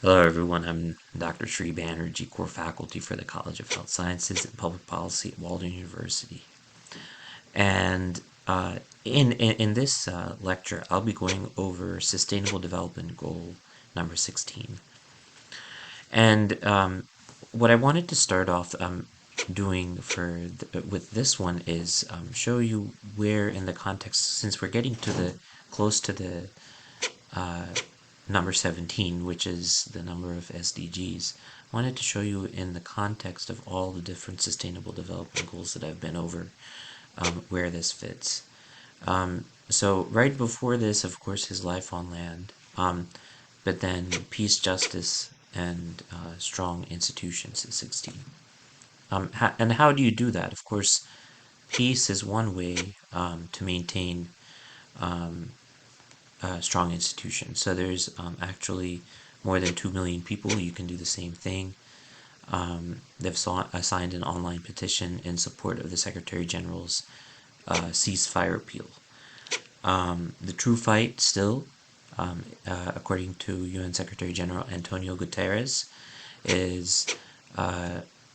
Hello everyone, I'm Dr. Sri Banerjee, core faculty for the College of Health Sciences and Public Policy at Walden University. And in this lecture, I'll be going over Sustainable Development Goal number 16. And what I wanted to start off doing with this one is show you where in the context, since we're getting to the close to the number 17, which is the number of SDGs, I wanted to show you in the context of all the different sustainable development goals that I've been over where this fits. So right before this, of course, is life on land, but then peace, justice, and strong institutions is 16. And how do you do that? Of course, peace is one way to maintain strong institutions. So there's actually more than 2 million people. You can do the same thing. They've signed an online petition in support of the Secretary General's ceasefire appeal. The true fight still, according to UN Secretary General Antonio Guterres, is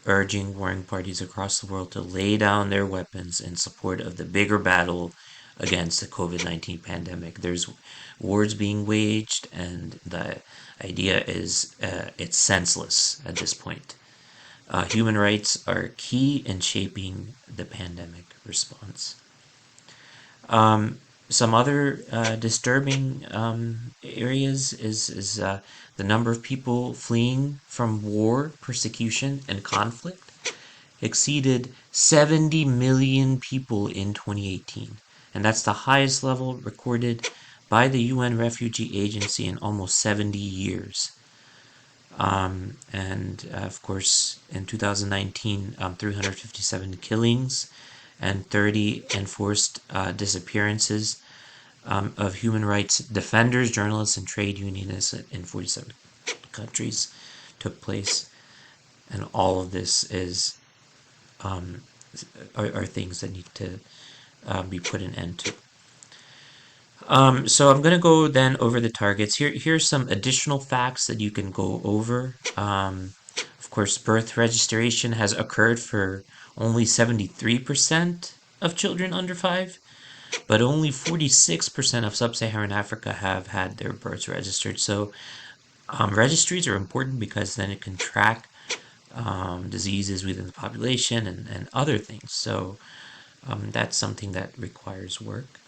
urging warring parties across the world to lay down their weapons in support of the bigger battle against the COVID-19 pandemic. There's wars being waged, and the idea is it's senseless at this point. Human rights are key in shaping the pandemic response. Some other disturbing areas is the number of people fleeing from war, persecution, and conflict exceeded 70 million people in 2018. And that's the highest level recorded by the UN Refugee Agency in almost 70 years. And of course, in 2019, 357 killings and 30 enforced disappearances of human rights defenders, journalists, and trade unionists in 47 countries took place. And all of this are things that need to be put an end to. So I'm going to go then over the targets. Here's some additional facts that you can go over. Of course, birth registration has occurred for only 73% of children under 5, but only 46% of sub-Saharan Africa have had their births registered. So registries are important because then it can track diseases within the population and other things. So that's something that requires work.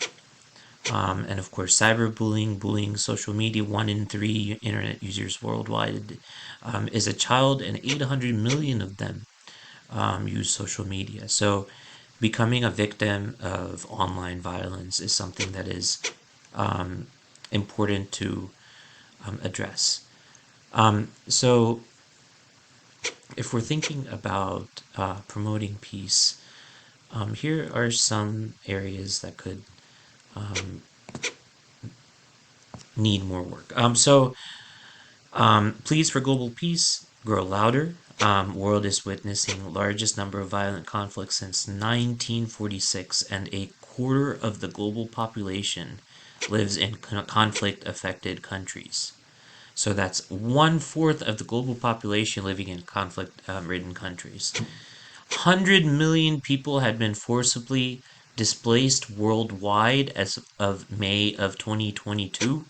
And of course, cyberbullying, bullying, social media, 1 in 3 internet users worldwide is a child, and 800 million of them use social media. So becoming a victim of online violence is something that is important to address. So if we're thinking about promoting peace, here are some areas that could need more work. Pleas for global peace grow louder. World is witnessing largest number of violent conflicts since 1946, and a quarter of the global population lives in conflict-affected countries. So that's 1/4 of the global population living in conflict-ridden countries. 100 million people had been forcibly displaced worldwide as of May of 2022.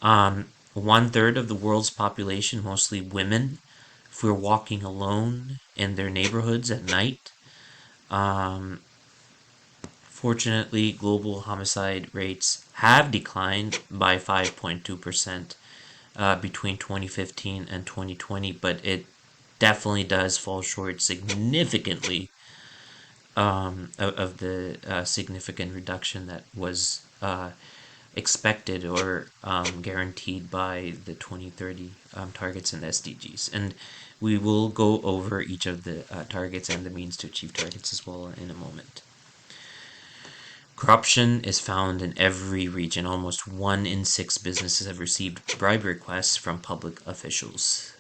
1/3 of the world's population, mostly women, if we're walking alone in their neighborhoods at night. Fortunately, global homicide rates have declined by 5.2% between 2015 and 2020, but it definitely does fall short significantly of the significant reduction that was expected or guaranteed by the 2030 targets and SDGs. And we will go over each of the targets and the means to achieve targets as well in a moment. Corruption is found in every region. Almost 1 in 6 businesses have received bribe requests from public officials.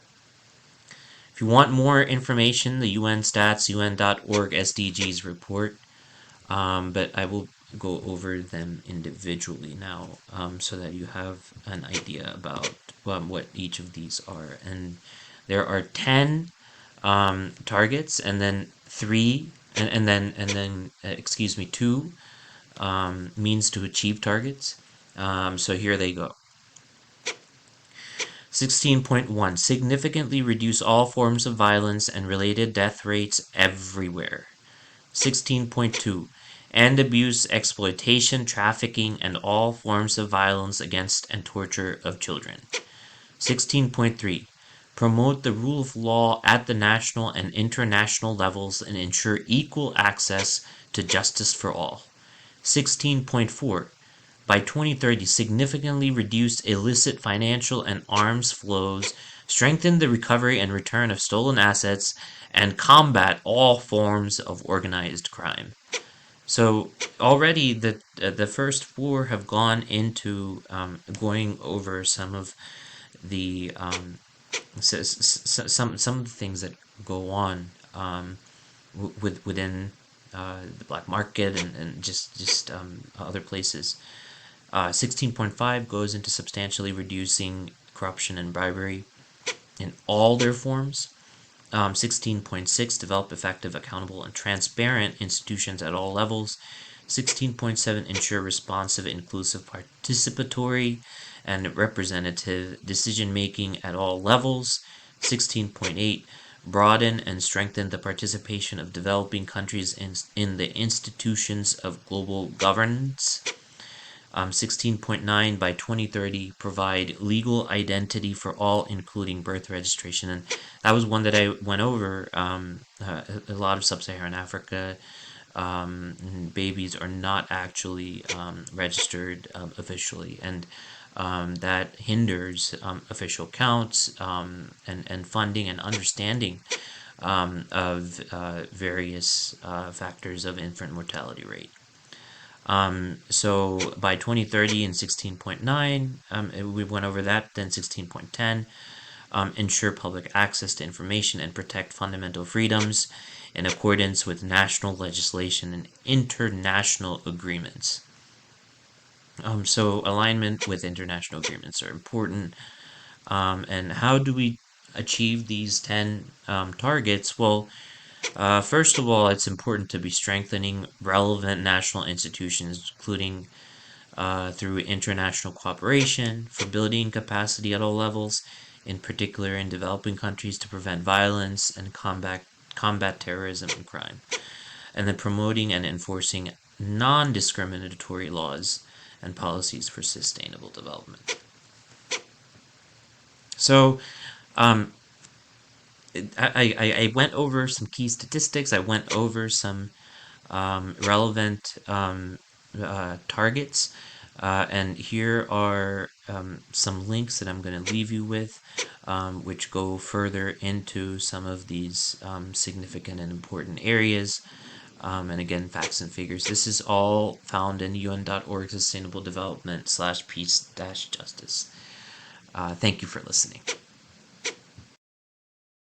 If you want more information, the UN Stats, UN.org SDGs report, but I will go over them individually now, so that you have an idea about what each of these are. And there are 10 targets, and then three, and then excuse me, two means to achieve targets. So here they go. 16.1 Significantly reduce all forms of violence and related death rates everywhere. 16.2 End abuse, exploitation, trafficking, and all forms of violence against and torture of children. 16.3 Promote the rule of law at the national and international levels and ensure equal access to justice for all. 16.4 By 2030, significantly reduce illicit financial and arms flows, strengthen the recovery and return of stolen assets, and combat all forms of organized crime. So already the first four have gone into going over some of the some of the things that go on within the black market and just other places. 16.5 goes into substantially reducing corruption and bribery in all their forms. 16.6 Develop effective, accountable, and transparent institutions at all levels. 16.7 Ensure responsive, inclusive, participatory, and representative decision making at all levels. 16.8 Broaden and strengthen the participation of developing countries in the institutions of global governance. 16.9 By 2030, provide legal identity for all, including birth registration. And that was one that I went over. A lot of sub-Saharan Africa babies are not actually registered officially, and that hinders official counts and funding and understanding of various factors of infant mortality rate. So by 2030 in 16.9, we went over that. Then 16.10, ensure public access to information and protect fundamental freedoms in accordance with national legislation and international agreements. So alignment with international agreements are important. And how do we achieve these 10 targets? Well, first of all, it's important to be strengthening relevant national institutions, including through international cooperation for building capacity at all levels, in particular in developing countries, to prevent violence and combat terrorism and crime, and then promoting and enforcing non-discriminatory laws and policies for sustainable development. So I went over some key statistics. I went over some relevant targets. And here are some links that I'm going to leave you with, which go further into some of these significant and important areas. And again, facts and figures. This is all found in UN.org Sustainable Development /peace-justice. Thank you for listening.